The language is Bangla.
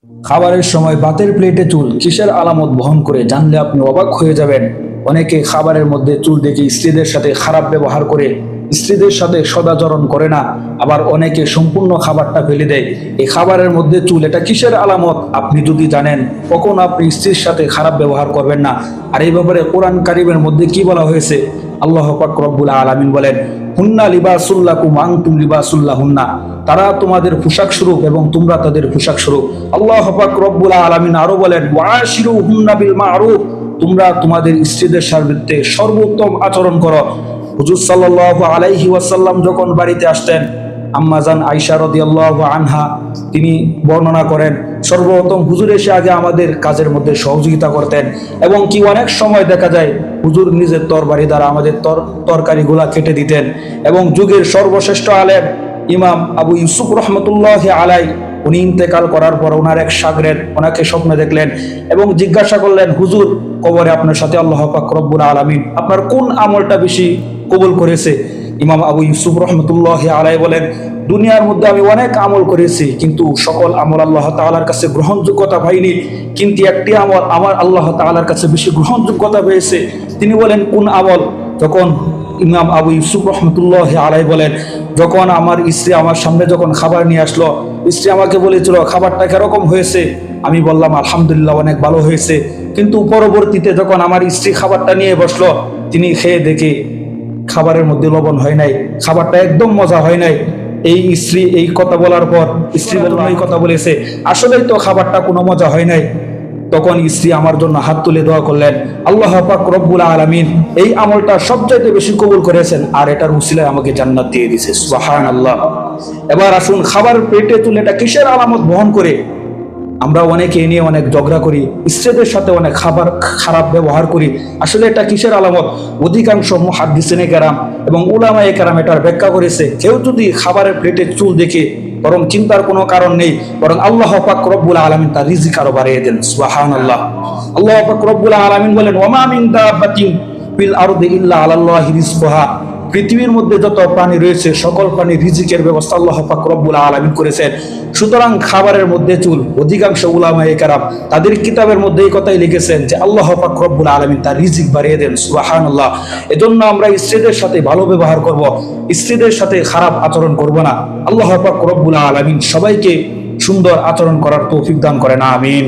খাবারের সময় ভাতের প্লেটে চুল কিসের আলামত বহন করে জানলে আপনি অবাক হয়ে যাবেন। অনেকে খাবারের মধ্যে চুল দেখে স্ত্রীদের সাথে খারাপ ব্যবহার করে, স্ত্রীদের সাথে সদাচরণ করে না। আবার অনেকে সম্পূর্ণ খাবারটা ফেলে দেয়। এই খাবারের মধ্যে চুল, এটা কিসের আলামত আপনি যদি জানেন, কখনো আপনি স্ত্রীর সাথে খারাপ ব্যবহার করবেন না। আর এই ব্যাপারে কোরআন কারিমের মধ্যে কি বলা হয়েছে? আল্লাহ পাক রব্বুল আলামিন বলেন, হুন্না লিবাসুল লাকুম ওয়া আনতুম লিবাসুল লাহুন্না। তারা তোমাদের পোশাক স্বরূপ এবং তোমরা তাদের পোশাক স্বরূপ। আল্লাহ পাক রব্বুল আলামিন আরো বলেন, ওয়াশিরুহুন্না বিল মা'রুফ। তোমরা তোমাদের স্ত্রীদের সাথে সর্বোত্তম আচরণ করো। হুজুর সাল্লাল্লাহু আলাইহি ওয়াসাল্লাম যখন বাড়িতে আসতেন, আম্মাজান আয়েশা রাদিয়াল্লাহু আনহা তিনি বর্ণনা করেন, সর্বপ্রথম হুজুর এসে আগে আমাদের কাজের মধ্যে সহযোগিতা করতেন, এবং কি অনেক সময় দেখা যায় হুজুর নিজের তরবারি দ্বারা আমাদের তরকারিগুলা কেটে দিতেন। এবং যুগের সর্বশ্রেষ্ঠ আলেম ইমাম আবু ইউসুফ রহমতুল্লাহ আলাই, উনি ইন্তেকাল করার পর ওনার এক শাগরেদ ওনাকে স্বপ্নে দেখলেন এবং জিজ্ঞাসা করলেন, হুজুর, কবরে আপনার সাথে আল্লাহ পাক রব্বুল আলামিন আপনার কোন আমলটা বেশি কবুল করেছে? ইমাম আবু ইউসুফ রহমতুল্লাহ আলাই বলেন, দুনিয়ার মধ্যে আমি অনেক আমল করেছি, কিন্তু সকল আমল আল্লাহ তাআলার কাছে গ্রহণযোগ্যতা পাইনি, কিন্তু একটি আমল আমার আল্লাহ তাআলার কাছে বেশি গ্রহণযোগ্যতা পেয়েছে। তিনি বলেন, কোন আমল? তখন ইমাম আবু ইউসুফ রহমতুল্লাহ আলাই বলেন, যখন আমার স্ত্রী আমার সামনে যখন খাবার নিয়ে আসলো, স্ত্রী আমাকে বলেছিল খাবারটা কিরকম হয়েছে, আমি বললাম আলহামদুলিল্লাহ, অনেক ভালো হয়েছে। কিন্তু পরবর্তীতে যখন আমার স্ত্রী খাবারটা নিয়ে বসলো, তিনি খেয়ে দেখে খাবারের মধ্যে লবণ হয় নাই, খাবারটা একদম মজা হয় নাই। এই স্ত্রী এই কথা বলার পর স্ত্রী বলল, এই কথা বলেছে, আসলেই তো খাবারটা কোনো মজা হয় নাই। তখন স্ত্রী আমার জন্য হাত তুলে দোয়া করলেন, আল্লাহ পাক রব্বুল আলামিন এই আমলটা সবচাইতে বেশি কবুল করেছেন, আর এটার উসিলায় আমাকে জান্নাত দিয়ে দিয়েছে। সুবহানাল্লাহ। এবার আসুন, খাবার পেটে তুলে এটা কিসের আলামত বহন করে? আমরা অনেকে নিয়ে অনেক ঝগড়া করি, স্ত্রীদের সাথে অনেক খারাপ ব্যবহার করি। আসলে এটা কিসের আলামত? অধিকাংশ মুহাদ্দিসিনে কেরাম এবং উলামায়ে কেরাম এটার ব্যাখ্যা করেছে, কেউ যদি খাবারের প্লেটে চুল দেখে, বরং চিন্তার কোনো কারণ নেই, বরং আল্লাহ পাক রব্বুল আলামিন তার রিজিক আরো বাড়িয়ে দেন। সুবহানাল্লাহ। আল্লাহ পাক রব্বুল আলামিন বলেন, ওয়ামা মিন দাব্বাতিন ফিল আরদি ইল্লা আলাল্লাহি রিজকুহা। পৃথিবীর মধ্যে যত প্রাণী রয়েছে সকল প্রাণীর রিজিকের ব্যবস্থা আল্লাহ পাক রব্বুল আলামিন করেছেন। সুতরাং খাবারের মধ্যে চুল, অধিকাংশ উলামায়ে কেরাম তাদের কিতাবের মধ্যে এই কথাই লিখেছেন যে আল্লাহ পাক রব্বুল আলামিন তার রিজিক বাড়িয়ে দেন। সুবহানাল্লাহ। এজন্য আমরা স্ত্রীদের সাথে ভালো ব্যবহার করব, স্ত্রীদের সাথে খারাপ আচরণ করব না। আল্লাহ পাক রব্বুল আলামিন সবাইকে সুন্দর আচরণ করার তৌফিক দান করেন। আমিন।